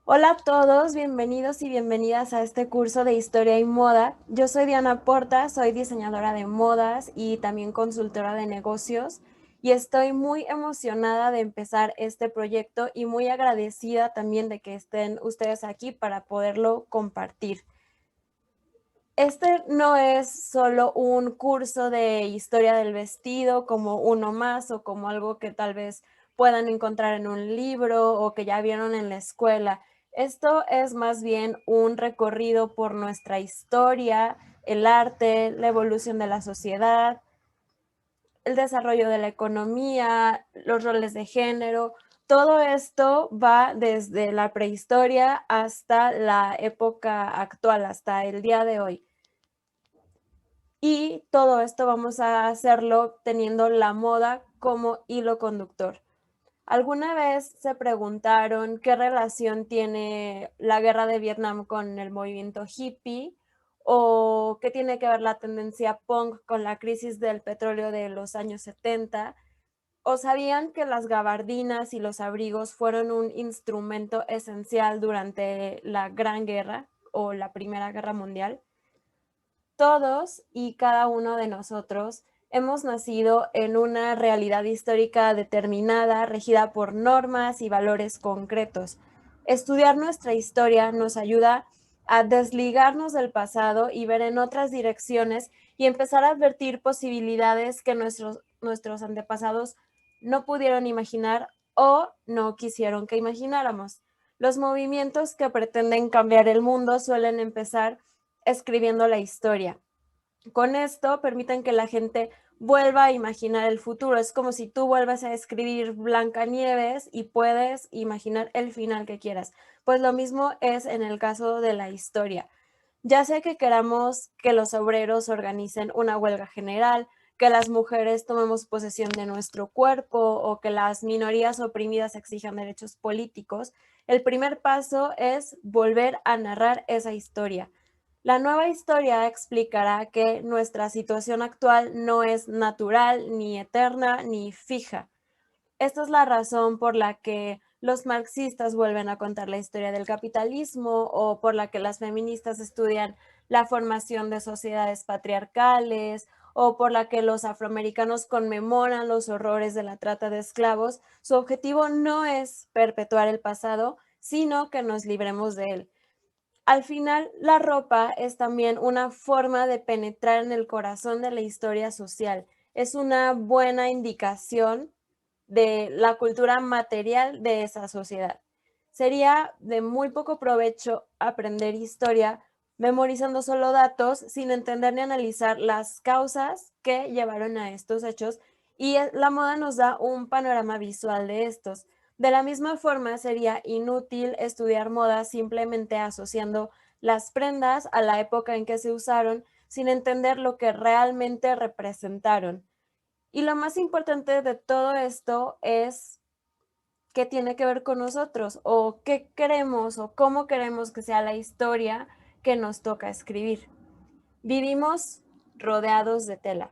Hola a todos, bienvenidos y bienvenidas a este curso de Historia y Moda. Yo soy Diana Porta, soy diseñadora de modas y también consultora de negocios y estoy muy emocionada de empezar este proyecto y muy agradecida también de que estén ustedes aquí para poderlo compartir. Este no es solo un curso de historia del vestido como uno más o como algo que tal vez puedan encontrar en un libro o que ya vieron en la escuela. Esto es más bien un recorrido por nuestra historia, el arte, la evolución de la sociedad, el desarrollo de la economía, los roles de género. Todo esto va desde la prehistoria hasta la época actual, hasta el día de hoy. Y todo esto vamos a hacerlo teniendo la moda como hilo conductor. ¿Alguna vez se preguntaron qué relación tiene la guerra de Vietnam con el movimiento hippie? ¿O qué tiene que ver la tendencia punk con la crisis del petróleo de los años 70? ¿O sabían que las gabardinas y los abrigos fueron un instrumento esencial durante la Gran Guerra o la Primera Guerra Mundial? Todos y cada uno de nosotros hemos nacido en una realidad histórica determinada, regida por normas y valores concretos. Estudiar nuestra historia nos ayuda a desligarnos del pasado y ver en otras direcciones y empezar a advertir posibilidades que nuestros antepasados no pudieron imaginar o no quisieron que imagináramos. Los movimientos que pretenden cambiar el mundo suelen empezar escribiendo la historia. Con esto permiten que la gente vuelva a imaginar el futuro. Es como si tú vuelvas a escribir Blancanieves y puedes imaginar el final que quieras. Pues lo mismo es en el caso de la historia. Ya sea que queramos que los obreros organicen una huelga general, que las mujeres tomemos posesión de nuestro cuerpo o que las minorías oprimidas exijan derechos políticos, el primer paso es volver a narrar esa historia. La nueva historia explicará que nuestra situación actual no es natural, ni eterna, ni fija. Esta es la razón por la que los marxistas vuelven a contar la historia del capitalismo o por la que las feministas estudian la formación de sociedades patriarcales o por la que los afroamericanos conmemoran los horrores de la trata de esclavos. Su objetivo no es perpetuar el pasado, sino que nos libremos de él. Al final, la ropa es también una forma de penetrar en el corazón de la historia social. Es una buena indicación de la cultura material de esa sociedad. Sería de muy poco provecho aprender historia memorizando solo datos sin entender ni analizar las causas que llevaron a estos hechos, y la moda nos da un panorama visual de estos. De la misma forma, sería inútil estudiar moda simplemente asociando las prendas a la época en que se usaron sin entender lo que realmente representaron. Y lo más importante de todo esto es qué tiene que ver con nosotros o qué queremos o cómo queremos que sea la historia que nos toca escribir. Vivimos rodeados de tela.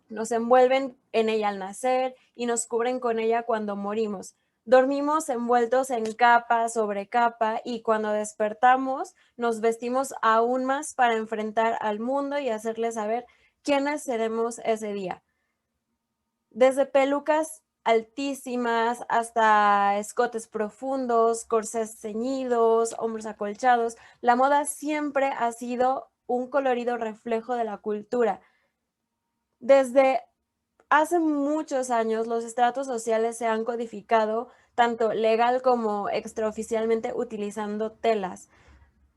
Nos envuelven en ella al nacer y nos cubren con ella cuando morimos. Dormimos envueltos en capa sobre capa y cuando despertamos nos vestimos aún más para enfrentar al mundo y hacerle saber quiénes seremos ese día. Desde pelucas altísimas hasta escotes profundos, corsés ceñidos, hombros acolchados, la moda siempre ha sido un colorido reflejo de la cultura. Desde hace muchos años, los estratos sociales se han codificado tanto legal como extraoficialmente utilizando telas.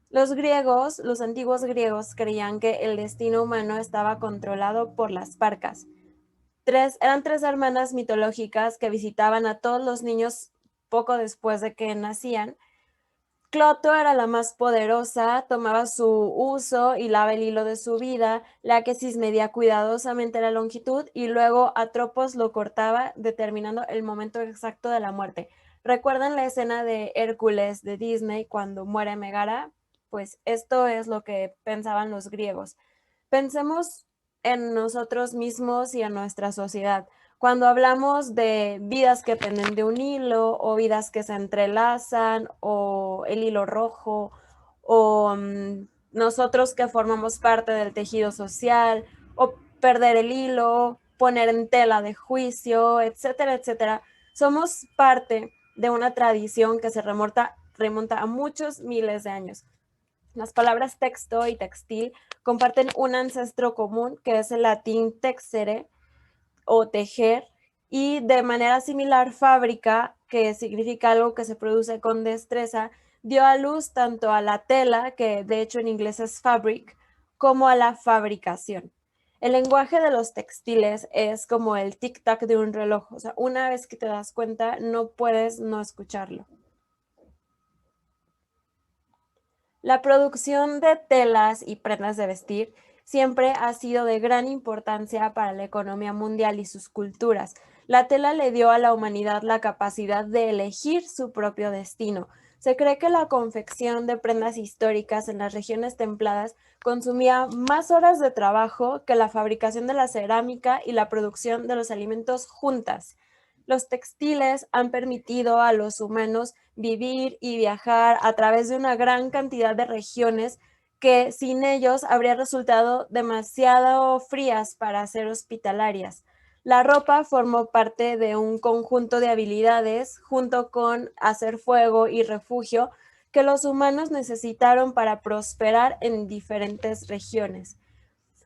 Los antiguos griegos, creían que el destino humano estaba controlado por las parcas. Eran tres hermanas mitológicas que visitaban a todos los niños poco después de que nacían. Cloto era la más poderosa, tomaba su uso y lava el hilo de su vida. Láquesis medía cuidadosamente la longitud y luego Atropos lo cortaba, determinando el momento exacto de la muerte. ¿Recuerdan la escena de Hércules de Disney cuando muere Megara? Pues esto es lo que pensaban los griegos. Pensemos en nosotros mismos y en nuestra sociedad. Cuando hablamos de vidas que penden de un hilo o vidas que se entrelazan o el hilo rojo o nosotros que formamos parte del tejido social o perder el hilo, poner en tela de juicio, etcétera, etcétera, somos parte de una tradición que se remonta a muchos miles de años. Las palabras texto y textil comparten un ancestro común que es el latín texere o tejer, y de manera similar fábrica, que significa algo que se produce con destreza, dio a luz tanto a la tela, que de hecho en inglés es fabric, como a la fabricación. El lenguaje de los textiles es como el tic-tac de un reloj, o sea, una vez que te das cuenta, no puedes no escucharlo. La producción de telas y prendas de vestir siempre ha sido de gran importancia para la economía mundial y sus culturas. La tela le dio a la humanidad la capacidad de elegir su propio destino. Se cree que la confección de prendas históricas en las regiones templadas consumía más horas de trabajo que la fabricación de la cerámica y la producción de los alimentos juntas. Los textiles han permitido a los humanos vivir y viajar a través de una gran cantidad de regiones que sin ellos habría resultado demasiado frías para ser hospitalarias. La ropa formó parte de un conjunto de habilidades junto con hacer fuego y refugio que los humanos necesitaron para prosperar en diferentes regiones.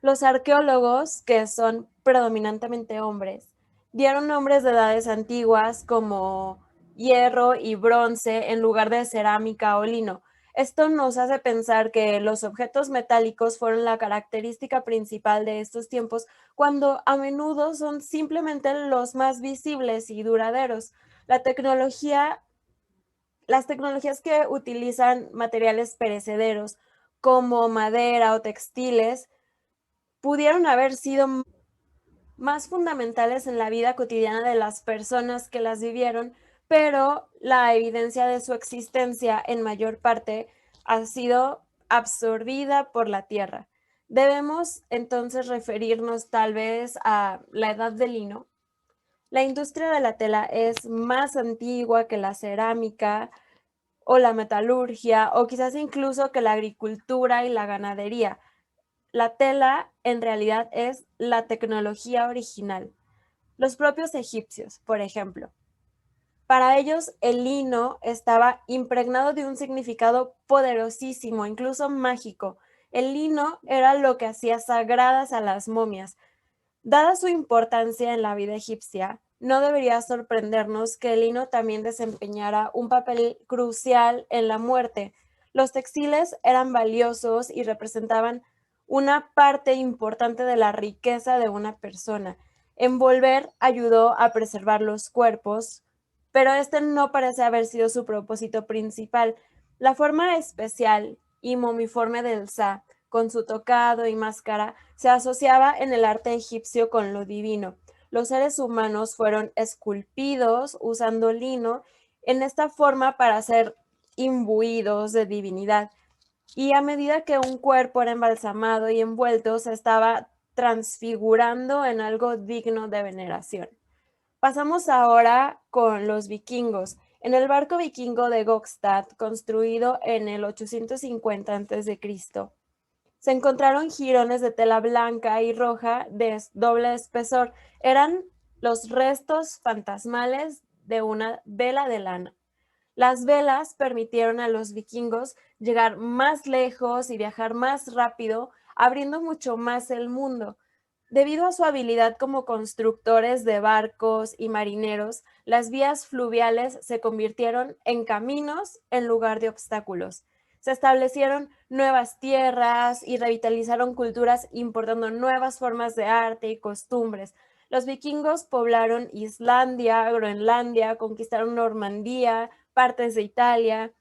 Los arqueólogos, que son predominantemente hombres, dieron nombres de edades antiguas como hierro y bronce en lugar de cerámica o lino. Esto nos hace pensar que los objetos metálicos fueron la característica principal de estos tiempos, cuando a menudo son simplemente los más visibles y duraderos. La tecnología, las tecnologías que utilizan materiales perecederos como madera o textiles pudieron haber sido más fundamentales en la vida cotidiana de las personas que las vivieron, pero la evidencia de su existencia en mayor parte ha sido absorbida por la tierra. Debemos entonces referirnos tal vez a la edad del lino. La industria de la tela es más antigua que la cerámica o la metalurgia, o quizás incluso que la agricultura y la ganadería. La tela en realidad es la tecnología original. Los propios egipcios, por ejemplo. Para ellos el lino estaba impregnado de un significado poderosísimo, incluso mágico. El lino era lo que hacía sagradas a las momias. Dada su importancia en la vida egipcia, no debería sorprendernos que el lino también desempeñara un papel crucial en la muerte. Los textiles eran valiosos y representaban una parte importante de la riqueza de una persona. Envolver ayudó a preservar los cuerpos, pero este no parece haber sido su propósito principal. La forma especial y momiforme del Sa, con su tocado y máscara, se asociaba en el arte egipcio con lo divino. Los seres humanos fueron esculpidos usando lino en esta forma para ser imbuidos de divinidad. Y a medida que un cuerpo era embalsamado y envuelto, se estaba transfigurando en algo digno de veneración. Pasamos ahora con los vikingos. En el barco vikingo de Gokstad, construido en el 850 a.C., se encontraron jirones de tela blanca y roja de doble espesor. Eran los restos fantasmales de una vela de lana. Las velas permitieron a los vikingos llegar más lejos y viajar más rápido, abriendo mucho más el mundo. Debido a su habilidad como constructores de barcos y marineros, las vías fluviales se convirtieron en caminos en lugar de obstáculos. Se establecieron nuevas tierras y revitalizaron culturas importando nuevas formas de arte y costumbres. Los vikingos poblaron Islandia, Groenlandia, conquistaron Normandía, partes de Italia,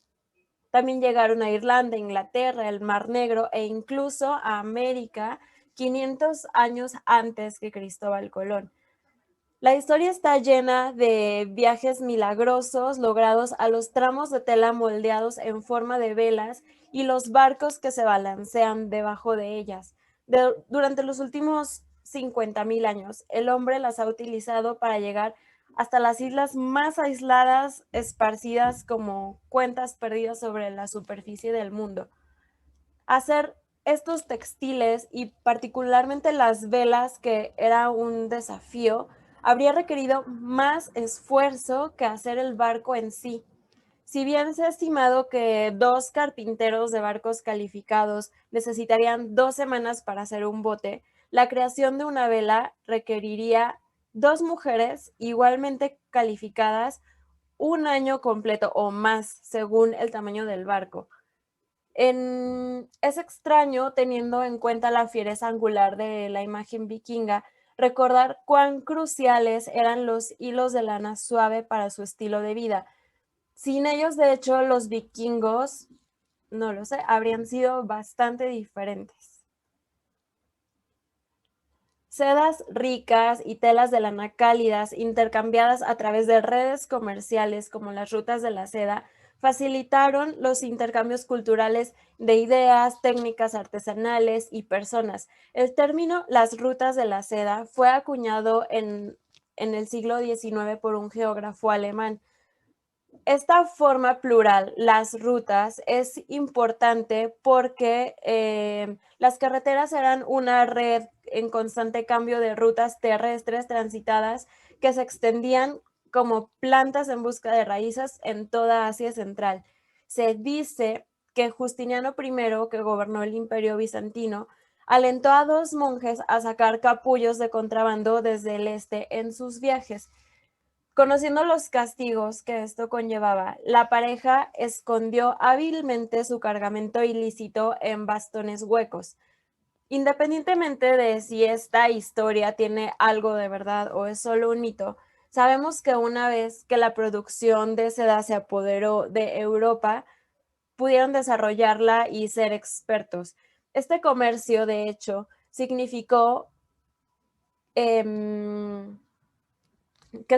también llegaron a Irlanda, Inglaterra, el Mar Negro e incluso a América 500 años antes que Cristóbal Colón. La historia está llena de viajes milagrosos logrados a los tramos de tela moldeados en forma de velas y los barcos que se balancean debajo de ellas. Durante los últimos 50.000 años. El hombre las ha utilizado para llegar hasta las islas más aisladas, esparcidas como cuentas perdidas sobre la superficie del mundo. Hacer estos textiles y particularmente las velas, que era un desafío, habría requerido más esfuerzo que hacer el barco en sí. Si bien se ha estimado que 2 carpinteros de barcos calificados necesitarían 2 semanas para hacer un bote, la creación de una vela requeriría 2 mujeres igualmente calificadas 1 año completo o más, según el tamaño del barco. Es extraño, teniendo en cuenta la fiereza angular de la imagen vikinga, recordar cuán cruciales eran los hilos de lana suave para su estilo de vida. Sin ellos, de hecho, los vikingos, no lo sé, habrían sido bastante diferentes. Sedas ricas y telas de lana cálidas, intercambiadas a través de redes comerciales como las rutas de la seda, facilitaron los intercambios culturales de ideas, técnicas artesanales y personas. El término las rutas de la seda fue acuñado en el siglo XIX por un geógrafo alemán. Esta forma plural, las rutas, es importante porque las carreteras eran una red en constante cambio de rutas terrestres transitadas que se extendían como plantas en busca de raíces en toda Asia Central. Se dice que Justiniano I, que gobernó el Imperio Bizantino, alentó a 2 monjes a sacar capullos de contrabando desde el este en sus viajes. Conociendo los castigos que esto conllevaba, la pareja escondió hábilmente su cargamento ilícito en bastones huecos. Independientemente de si esta historia tiene algo de verdad o es solo un mito, sabemos que una vez que la producción de seda se apoderó de Europa, pudieron desarrollarla y ser expertos. Este comercio, de hecho, significó que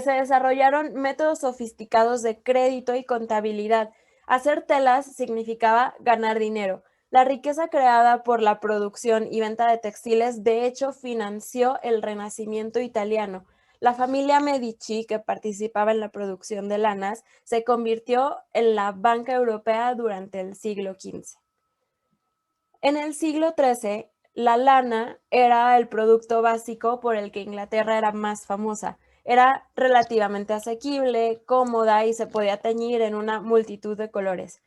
se desarrollaron métodos sofisticados de crédito y contabilidad. Hacer telas significaba ganar dinero. La riqueza creada por la producción y venta de textiles, de hecho, financió el Renacimiento italiano. La familia Medici, que participaba en la producción de lanas, se convirtió en la banca europea durante el siglo XV. En el siglo XIII, la lana era el producto básico por el que Inglaterra era más famosa. Era relativamente asequible, cómoda y se podía teñir en una multitud de colores.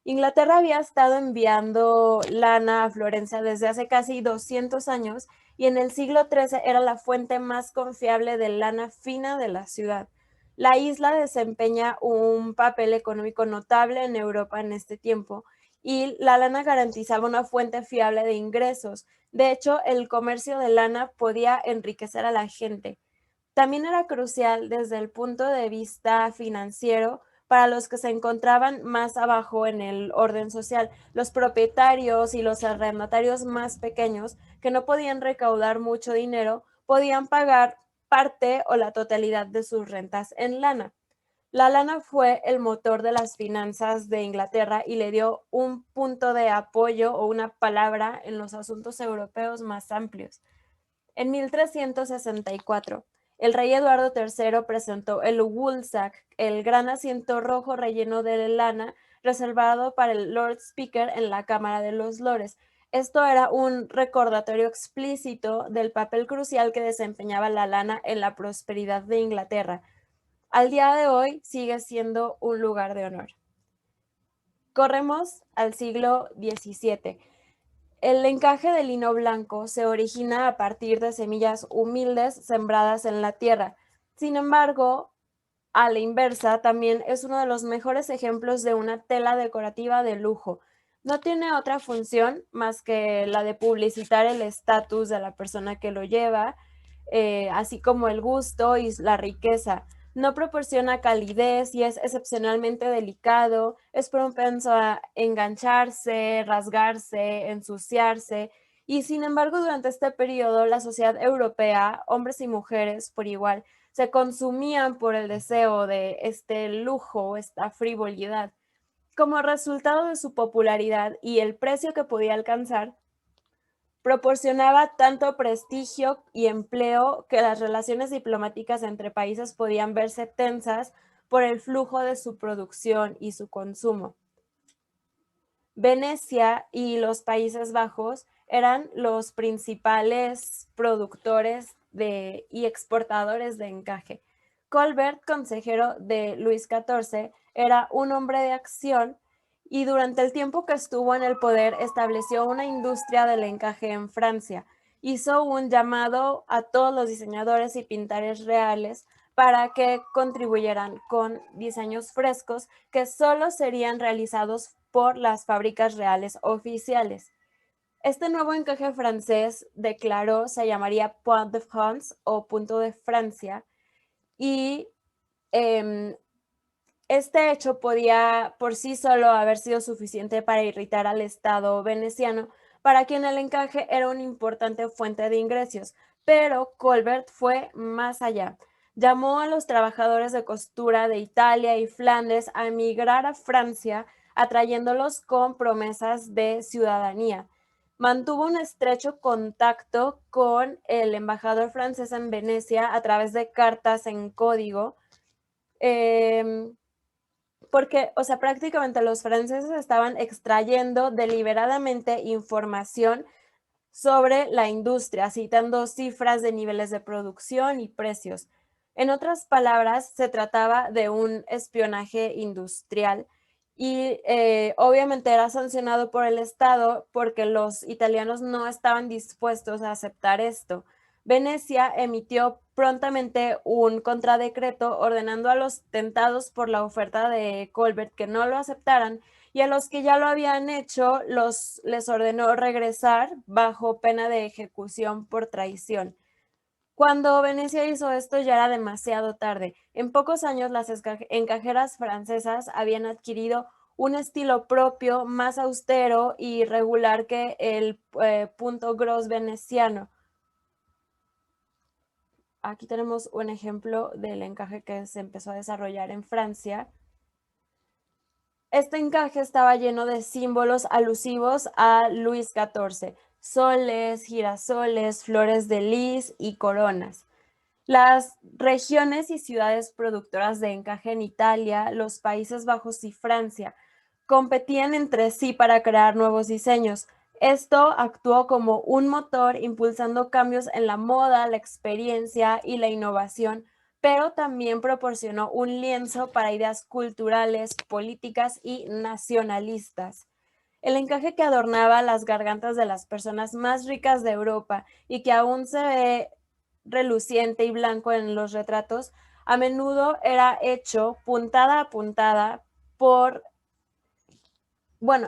Inglaterra había estado enviando lana a Florencia desde hace casi 200 años y en el siglo XIII era la fuente más confiable de lana fina de la ciudad. La isla desempeña un papel económico notable en Europa en este tiempo y la lana garantizaba una fuente fiable de ingresos. De hecho, el comercio de lana podía enriquecer a la gente. También era crucial desde el punto de vista financiero para los que se encontraban más abajo en el orden social, los propietarios y los arrendatarios más pequeños que no podían recaudar mucho dinero, podían pagar parte o la totalidad de sus rentas en lana. La lana fue el motor de las finanzas de Inglaterra y le dio un punto de apoyo o una palabra en los asuntos europeos más amplios. En 1364, el rey Eduardo III presentó el Woolsack, el gran asiento rojo relleno de lana reservado para el Lord Speaker en la Cámara de los Lores. Esto era un recordatorio explícito del papel crucial que desempeñaba la lana en la prosperidad de Inglaterra. Al día de hoy sigue siendo un lugar de honor. Corremos al siglo XVII. El encaje de lino blanco se origina a partir de semillas humildes sembradas en la tierra. Sin embargo, a la inversa, también es uno de los mejores ejemplos de una tela decorativa de lujo. No tiene otra función más que la de publicitar el estatus de la persona que lo lleva, así como el gusto y la riqueza. No proporciona calidez y es excepcionalmente delicado, es propenso a engancharse, rasgarse, ensuciarse, y sin embargo durante este periodo la sociedad europea, hombres y mujeres por igual, se consumían por el deseo de este lujo, esta frivolidad. Como resultado de su popularidad y el precio que podía alcanzar, Proporcionaba tanto prestigio y empleo que las relaciones diplomáticas entre países podían verse tensas por el flujo de su producción y su consumo. Venecia y los Países Bajos eran los principales productores y exportadores de encaje. Colbert, consejero de Luis XIV, era un hombre de acción y durante el tiempo que estuvo en el poder estableció una industria del encaje en Francia. Hizo un llamado a todos los diseñadores y pintores reales para que contribuyeran con diseños frescos que solo serían realizados por las fábricas reales oficiales. Este nuevo encaje francés, declaró, se llamaría Point de France o Punto de Francia, y este hecho podía por sí solo haber sido suficiente para irritar al Estado veneciano, para quien el encaje era una importante fuente de ingresos, pero Colbert fue más allá. Llamó a los trabajadores de costura de Italia y Flandes a emigrar a Francia, atrayéndolos con promesas de ciudadanía. Mantuvo un estrecho contacto con el embajador francés en Venecia a través de cartas en código, porque, o sea, prácticamente los franceses estaban extrayendo deliberadamente información sobre la industria, citando cifras de niveles de producción y precios. En otras palabras, se trataba de un espionaje industrial y obviamente era sancionado por el Estado porque los italianos no estaban dispuestos a aceptar esto. Venecia emitió prontamente un contradecreto ordenando a los tentados por la oferta de Colbert que no lo aceptaran, y a los que ya lo habían hecho les ordenó regresar bajo pena de ejecución por traición. Cuando Venecia hizo esto ya era demasiado tarde. En pocos años las encajeras francesas habían adquirido un estilo propio, más austero y regular que el punto gros veneciano. Aquí tenemos un ejemplo del encaje que se empezó a desarrollar en Francia. Este encaje estaba lleno de símbolos alusivos a Luis XIV: soles, girasoles, flores de lis y coronas. Las regiones y ciudades productoras de encaje en Italia, los Países Bajos y Francia competían entre sí para crear nuevos diseños. Esto actuó como un motor impulsando cambios en la moda, la experiencia y la innovación, pero también proporcionó un lienzo para ideas culturales, políticas y nacionalistas. El encaje que adornaba las gargantas de las personas más ricas de Europa y que aún se ve reluciente y blanco en los retratos, a menudo era hecho puntada a puntada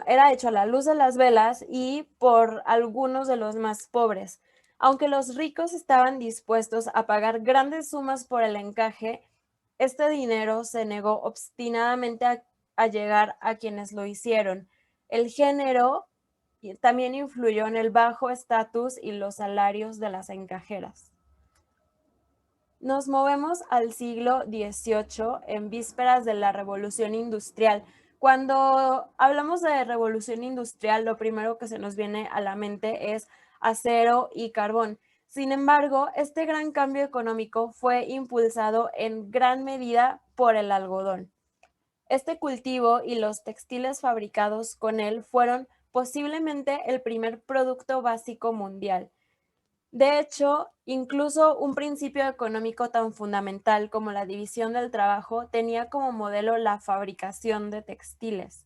era hecho a la luz de las velas y por algunos de los más pobres. Aunque los ricos estaban dispuestos a pagar grandes sumas por el encaje, este dinero se negó obstinadamente a llegar a quienes lo hicieron. El género también influyó en el bajo estatus y los salarios de las encajeras. Nos movemos al siglo XVIII, en vísperas de la Revolución Industrial. Cuando hablamos de revolución industrial, lo primero que se nos viene a la mente es acero y carbón. Sin embargo, este gran cambio económico fue impulsado en gran medida por el algodón. Este cultivo y los textiles fabricados con él fueron posiblemente el primer producto básico mundial. De hecho, incluso un principio económico tan fundamental como la división del trabajo tenía como modelo la fabricación de textiles.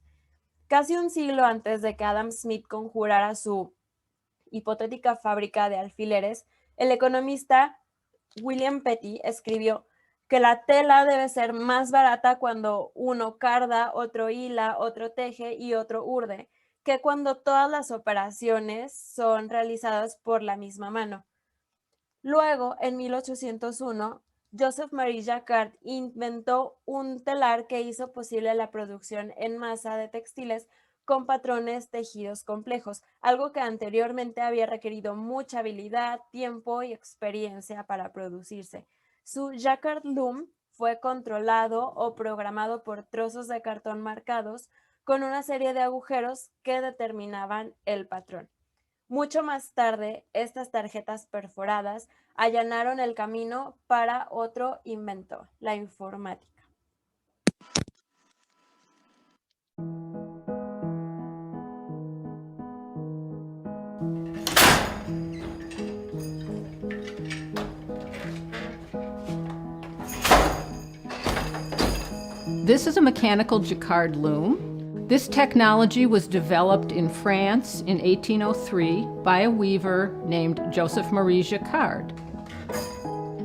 Casi un siglo antes de que Adam Smith conjurara su hipotética fábrica de alfileres, el economista William Petty escribió que la tela debe ser más barata cuando uno carda, otro hila, otro teje y otro urde, que cuando todas las operaciones son realizadas por la misma mano. Luego, en 1801, Joseph Marie Jacquard inventó un telar que hizo posible la producción en masa de textiles con patrones tejidos complejos, algo que anteriormente había requerido mucha habilidad, tiempo y experiencia para producirse. Su Jacquard Loom fue controlado o programado por trozos de cartón marcados con una serie de agujeros que determinaban el patrón. Mucho más tarde, estas tarjetas perforadas allanaron el camino para otro invento, la informática. This is a mechanical jacquard loom. This technology was developed in France in 1803 by a weaver named Joseph Marie Jacquard.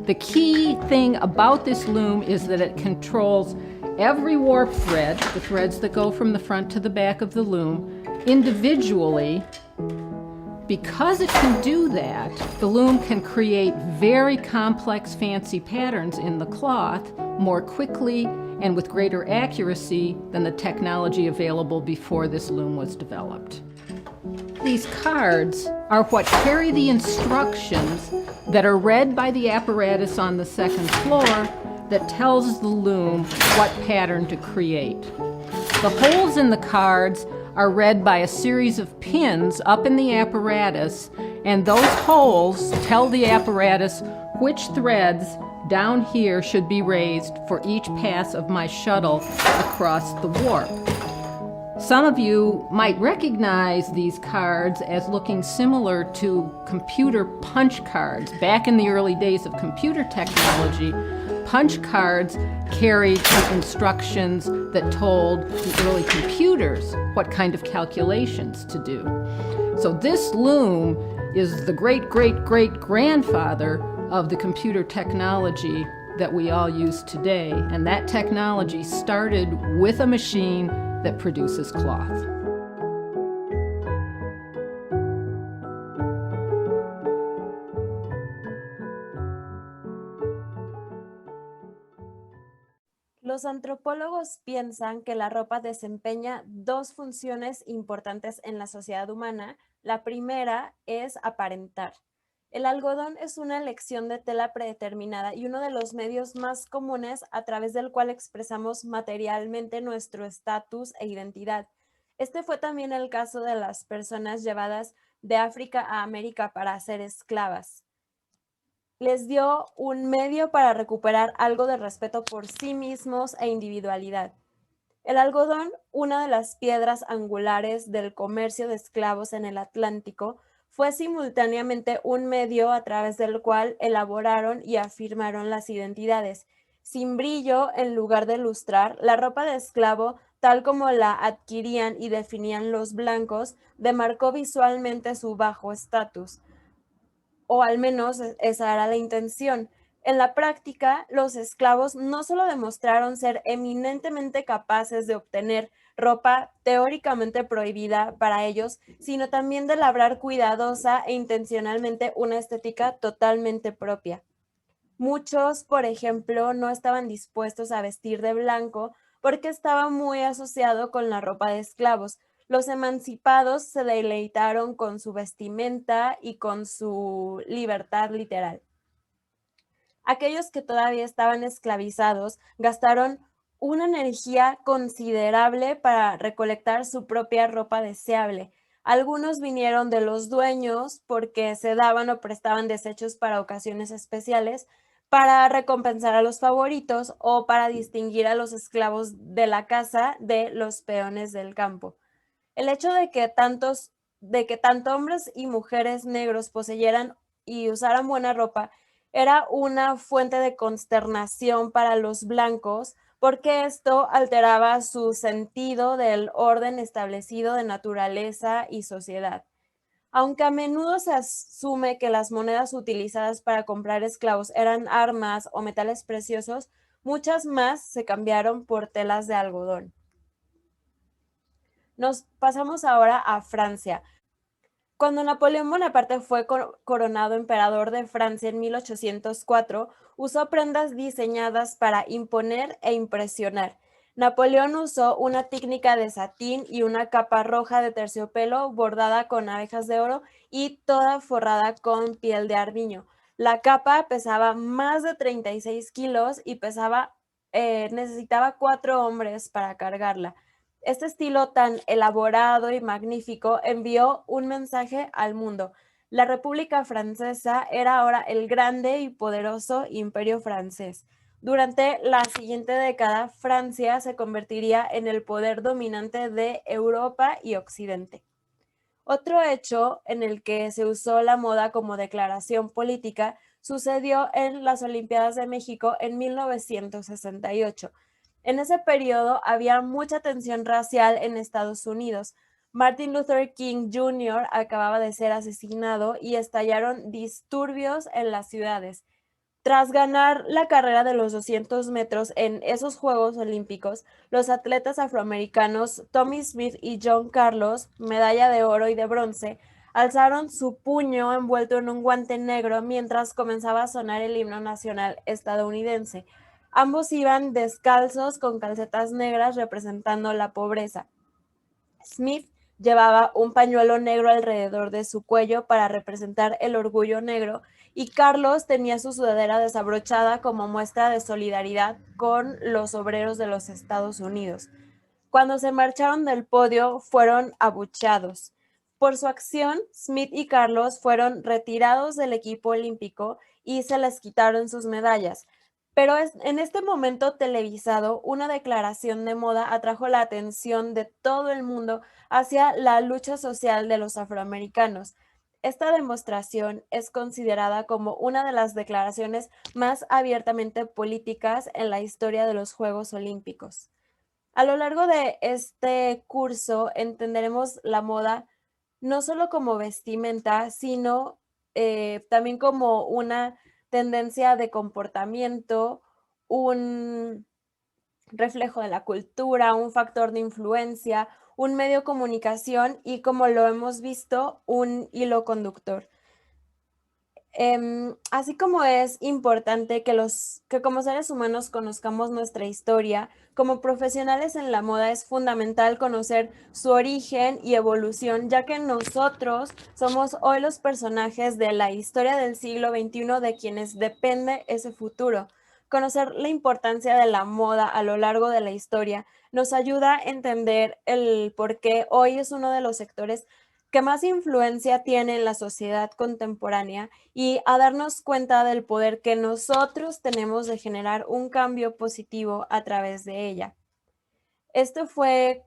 The key thing about this loom is that it controls every warp thread, the threads that go from the front to the back of the loom, individually. Because it can do that, the loom can create very complex, fancy patterns in the cloth more quickly and with greater accuracy than the technology available before this loom was developed. These cards are what carry the instructions that are read by the apparatus on the second floor that tells the loom what pattern to create. The holes in the cards are read by a series of pins up in the apparatus, and those holes tell the apparatus which threads down here should be raised for each pass of my shuttle across the warp. Some of you might recognize these cards as looking similar to computer punch cards. Back in the early days of computer technology, punch cards carried instructions that told the early computers what kind of calculations to do. So this loom is the great-great-great-grandfather of the computer technology that we all use today, and that technology started with a machine that produces cloth. Los antropólogos piensan que la ropa desempeña dos funciones importantes en la sociedad humana. La primera es aparentar. El algodón es una elección de tela predeterminada y uno de los medios más comunes a través del cual expresamos materialmente nuestro estatus e identidad. Este fue también el caso de las personas llevadas de África a América para ser esclavas. Les dio un medio para recuperar algo de respeto por sí mismos e individualidad. El algodón, una de las piedras angulares del comercio de esclavos en el Atlántico, fue simultáneamente un medio a través del cual elaboraron y afirmaron las identidades. Sin brillo, en lugar de lustrar, la ropa de esclavo, tal como la adquirían y definían los blancos, demarcó visualmente su bajo estatus, o al menos esa era la intención. En la práctica, los esclavos no solo demostraron ser eminentemente capaces de obtener ropa teóricamente prohibida para ellos, sino también de labrar cuidadosa e intencionalmente una estética totalmente propia. Muchos, por ejemplo, no estaban dispuestos a vestir de blanco porque estaba muy asociado con la ropa de esclavos. Los emancipados se deleitaron con su vestimenta y con su libertad literal. Aquellos que todavía estaban esclavizados gastaron una energía considerable para recolectar su propia ropa deseable. Algunos vinieron de los dueños porque se daban o prestaban desechos para ocasiones especiales, para recompensar a los favoritos o para distinguir a los esclavos de la casa de los peones del campo. El hecho de que tanto hombres y mujeres negros poseyeran y usaran buena ropa era una fuente de consternación para los blancos, porque esto alteraba su sentido del orden establecido de naturaleza y sociedad. Aunque a menudo se asume que las monedas utilizadas para comprar esclavos eran armas o metales preciosos, muchas más se cambiaron por telas de algodón. Nos pasamos ahora a Francia. Cuando Napoleón Bonaparte fue coronado emperador de Francia en 1804, usó prendas diseñadas para imponer e impresionar. Napoleón usó una técnica de satín y una capa roja de terciopelo bordada con abejas de oro y toda forrada con piel de armiño. La capa pesaba más de 36 kilos y necesitaba 4 hombres para cargarla. Este estilo tan elaborado y magnífico envió un mensaje al mundo. La República Francesa era ahora el grande y poderoso imperio francés. Durante la siguiente década, Francia se convertiría en el poder dominante de Europa y Occidente. Otro hecho en el que se usó la moda como declaración política sucedió en las Olimpiadas de México en 1968. En ese periodo había mucha tensión racial en Estados Unidos. Martin Luther King Jr. acababa de ser asesinado y estallaron disturbios en las ciudades. Tras ganar la carrera de los 200 metros en esos Juegos Olímpicos, los atletas afroamericanos Tommie Smith y John Carlos, medalla de oro y de bronce, alzaron su puño envuelto en un guante negro mientras comenzaba a sonar el himno nacional estadounidense. Ambos iban descalzos con calcetas negras representando la pobreza. Smith llevaba un pañuelo negro alrededor de su cuello para representar el orgullo negro y Carlos tenía su sudadera desabrochada como muestra de solidaridad con los obreros de los Estados Unidos. Cuando se marcharon del podio, fueron abucheados. Por su acción, Smith y Carlos fueron retirados del equipo olímpico y se les quitaron sus medallas. Pero en este momento televisado, una declaración de moda atrajo la atención de todo el mundo hacia la lucha social de los afroamericanos. Esta demostración es considerada como una de las declaraciones más abiertamente políticas en la historia de los Juegos Olímpicos. A lo largo de este curso entenderemos la moda no solo como vestimenta, sino también como una tendencia de comportamiento, un reflejo de la cultura, un factor de influencia, un medio de comunicación y, como lo hemos visto, un hilo conductor. Así como es importante que como seres humanos conozcamos nuestra historia, como profesionales en la moda es fundamental conocer su origen y evolución, ya que nosotros somos hoy los personajes de la historia del siglo XXI de quienes depende ese futuro. Conocer la importancia de la moda a lo largo de la historia nos ayuda a entender el por qué hoy es uno de los sectores que más influencia tiene en la sociedad contemporánea y a darnos cuenta del poder que nosotros tenemos de generar un cambio positivo a través de ella. Esto fue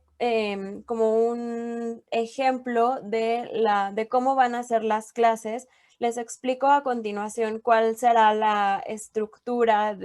como un ejemplo de cómo van a ser las clases. Les explico a continuación cuál será la estructura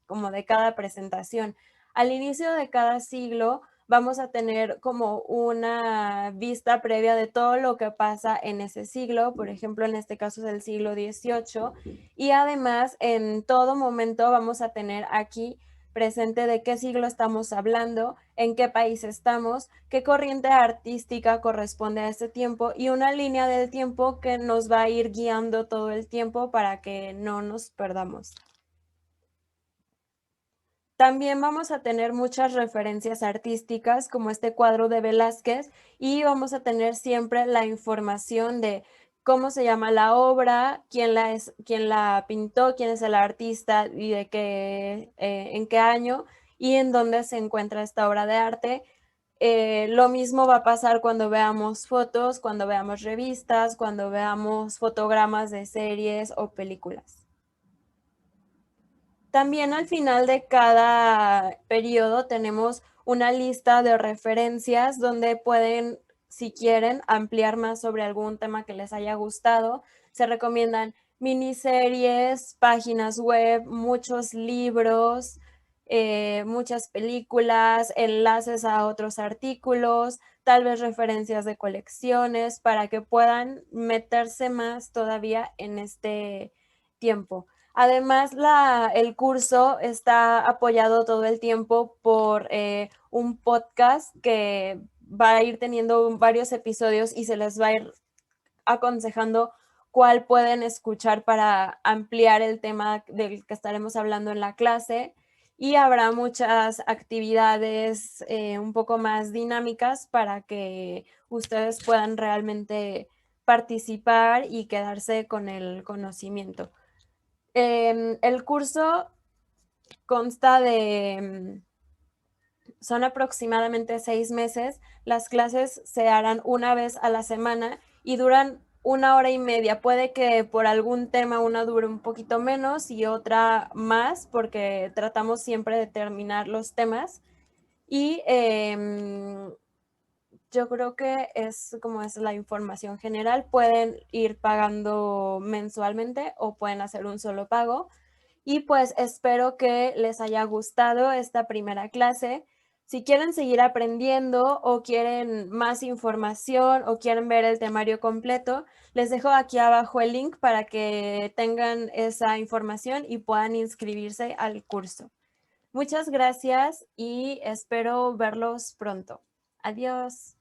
como de cada presentación. Al inicio de cada siglo vamos a tener como una vista previa de todo lo que pasa en ese siglo, por ejemplo, en este caso es el siglo XVIII, y además en todo momento vamos a tener aquí presente de qué siglo estamos hablando, en qué país estamos, qué corriente artística corresponde a este tiempo y una línea del tiempo que nos va a ir guiando todo el tiempo para que no nos perdamos. También vamos a tener muchas referencias artísticas como este cuadro de Velázquez y vamos a tener siempre la información de cómo se llama la obra, quién la pintó, quién es el artista y en qué año y en dónde se encuentra esta obra de arte. Lo mismo va a pasar cuando veamos fotos, cuando veamos revistas, cuando veamos fotogramas de series o películas. También al final de cada periodo tenemos una lista de referencias donde pueden, si quieren, ampliar más sobre algún tema que les haya gustado. Se recomiendan miniseries, páginas web, muchos libros, muchas películas, enlaces a otros artículos, tal vez referencias de colecciones para que puedan meterse más todavía en este tiempo. Además, el curso está apoyado todo el tiempo por un podcast que va a ir teniendo varios episodios y se les va a ir aconsejando cuál pueden escuchar para ampliar el tema del que estaremos hablando en la clase. Y habrá muchas actividades un poco más dinámicas para que ustedes puedan realmente participar y quedarse con el conocimiento. El curso consta de son aproximadamente 6 meses. Las clases se harán una vez a la semana y duran 1 hora y media. Puede que por algún tema una dure un poquito menos y otra más, porque tratamos siempre de terminar los temas. Y yo creo que es como es la información general. Pueden ir pagando mensualmente o pueden hacer un solo pago. Y pues espero que les haya gustado esta primera clase. Si quieren seguir aprendiendo o quieren más información o quieren ver el temario completo, les dejo aquí abajo el link para que tengan esa información y puedan inscribirse al curso. Muchas gracias y espero verlos pronto. Adiós.